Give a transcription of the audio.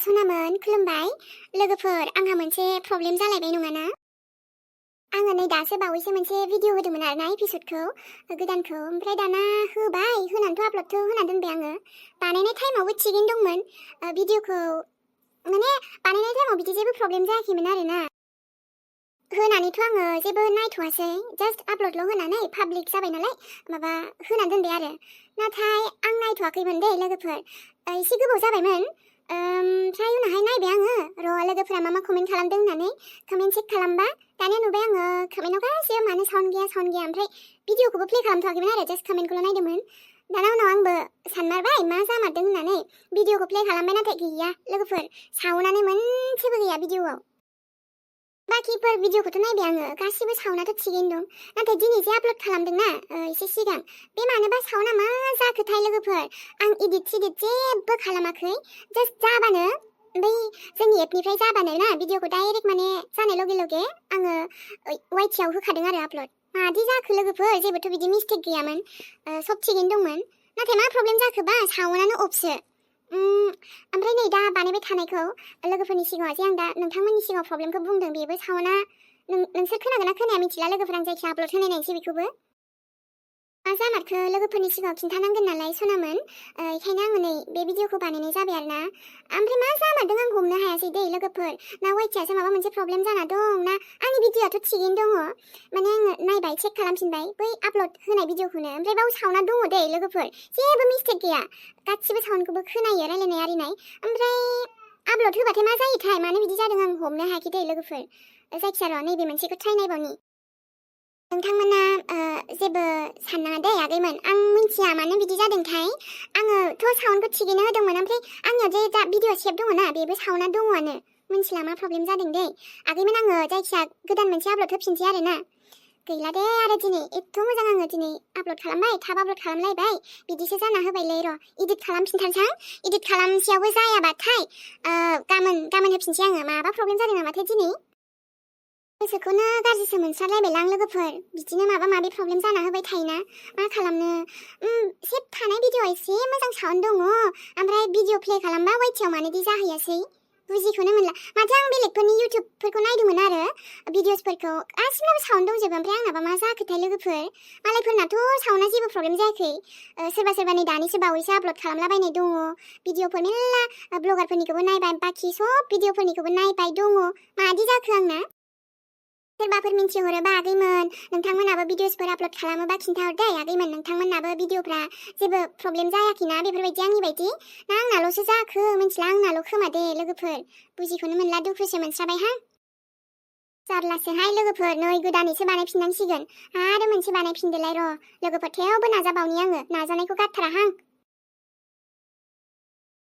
सनामोन खुलुमबाय लोगोफोर आंहा मोनसे प्रब्लेम जालायबाय नङाना आङो नै दासो बावैसो मोनसे भिडिअ होदोंमोन आरोना एपिसोडखौ गोदानखौ ओमफ्राय दाना होनानैथ' आपल'डथ' होना दोनबाय आङो बानायनाय टाइमावबो थिगैनो दंमोन भिडिअखौ माने बानायनाय टाइमाव बिदि जेबो प्रब्लेम जायाखैमोन आरोना होनानैथ' आङो जेबो नायथ'वासै जास्ट आपल'डल' होनानै पाब्लिक जाबाय नालाय माबा होना दोनबाय आरो नाथाय आं नायथ'वाखैमोन दे लोगोफोर एसे गोबाव जाबायमोन ओमफ्राय उनावहाय नायबाय आङो र' लोगोफोरा मा कमेन्ट खालामदों होननानै कमेन्ट चेक खालामबा दानिया नुबाय आङो कमेन्टआव गासिबो मानो साउन्ड गैया ओमफ्राय भिडिअखौबो प्ले खालामथ'वाखैमोन आरो जास्ट कमेन्टखौल' नायदोंमोन दाना उनाव आंबो सानमारबाय मा जामारदों होननानै भिडिअखौ प्ले खालामबाय नाथाय गैया लोगोफोर साउन्डआनो मोनसेबो गैया भिडिअआव बाखिफोर भिडिअखौथ' नायबाय आङो गासिबो साउन्डआथ' थिगैनो दं नाथाय दिनै जे आपल'ड खालामदोंना एसे सिगां बे मानोबा साउन्डआ मा जाखोथाय लोगोफोर आं एडिट जेबो खालामाखै जास्ट जाबानो बै जोंनि एपनिफ्राय जाबानो ना भिडिअखौ डाइरेक्ट माने जानाय लगे लगे आङो वाइटिआव होखादों आरो आपल'ड मादि जाखो लोगोफोर जेबोथ' बिदि मिस्टेक गैयामोन सब थिगैनो दंमोन नाथाय मा प्रब्लेम जाखोबा साउन्डआनो अफसो ओमफ्राय नै दा बानायबाय थानायखौ लोगोफोरनि सिगाङाव जे आं दा नोंथांमोननि सिगाङाव प्रब्लेमखौ बुंदों बेबो साउन्डआ नोंसोर खोनागोन ना खोनाया मिथिला लोगोफोर आं जायखिया आपल'ड होनाय नायनोसै बेखौबो मा जामारखो लोगोफोरनि सिगाङाव खिन्थानांगोन नालाय सनामोन बेखायनो आङो नै बे भिडिअखौ बानायनाय जाबाय आरोना ओमफ्राय मा जामारदों आं हमनो हायासै दै लोगोफोर ना वाइटिआसो माबा मोनसे प्रब्लेम जाना दं ना आंनि भिडिअआथ' थिगैनो दङ माने आङो नायबाय चेक खालामफिनबाय बै आपल'ड होनाय भिडिअखौनो ओमफ्राय बाव साउन्डआ दङ दै लोगोफोर जेबो मिस्टेक गैया गासिबो साउन्डखौबो खोनायो रायलायनाय आरिनाय ओमफ्राय आपल'ड होबाथाय मा जायोथाय मानो बिदि जादों आं हमनो हायाखै दै लोगोफोर जायखिया र' नैबे मोनसेखौ ट्राइ नायबावनि नोंथांमोना जेबो साननाङा दे आगैमोन आं मिन्थिया मानो बिदि जादोंथाय आङोथ' साउन्डखौ थिगैनो होदोंमोन ओमफ्राय आंनियाव जे दा भिडिअ सेभ दङ ना बेबो साउन्डआ दङआनो मिन्थिला मा प्रब्लेम जादों दे आगैमोन आङो जायखिया गोदान मोनसे आपल'ड होफिनसै आरोना गैला दे आरो दिनै एथ' मोजां आङो दिनै आपल'ड खालामबाय थाब आपल'ड खालामलायबाय बिदिसो जाना होबायलै र' इडिट खालामफिनथारसां इडिट खालामसेयावबो जायाबाथाय गाबोन होफिनसै आङो माबा प्रब्लेम जादों नामाथाय दिनै गोसोखौनो गाज्रिसो मोनसारलायबायलां लोगोफोर बिदिनो माबा माबि प्रब्लेम जाना होबाय थायोना मा खालामनो सेभ थानाय भिडिअ एसे मोजां साउन्ड दङ ओमफ्राय भिडिअ प्ले खालामबा वाइटिआव मानोदि जाहैयासै बुजिखौनो मोनला माथो आं बेलेगफोरनि इउटिउबफोरखौ नायदोंमोन आरो भिडिअसफोरखौ गासिबनाबो साउन्ड दंजोबो ओमफ्राय आंनाबा मा जाखोथाय लोगोफोर मालायफोरनाथ' साउन्डआ जेबो प्रब्लेम जायाखै सोरबा नै दानिसो बावैसो आपल'ड खालामलाबायनाय दङ भिडिअफोर मेरला ब्लगारफोरनिखौबो नायबाय बाखि सब भिडिअफोरनिखौबो नायबाय दङ मादि जाखो आंना सोरबाफोर मिन्थिहरोबा आगैमोन नोंथांमोनाबो भिडिअसफोर आपल'ड खालामोबा खिन्थाहर दे आगैमोन नोंथांमोनाबो भिडिअफ्रा जेबो प्रब्लेम जायाखैना बेफोरबायदि आंनि बायदि ना आंनाल'सो जाखो मिन्थिला आंनाल' खोमा दे लोगोफोर बुजिखौनो मोनला दुखुसो मोनस्राबायहां जारलासोहाय लोगोफोर नै गोदानैसो बानायफिननांसिगोन आरो मोनसे बानायफिनदोलाय र' लोगोफोर थेवबो नाजाबावनि आङो नाजानायखौ गारथाराहां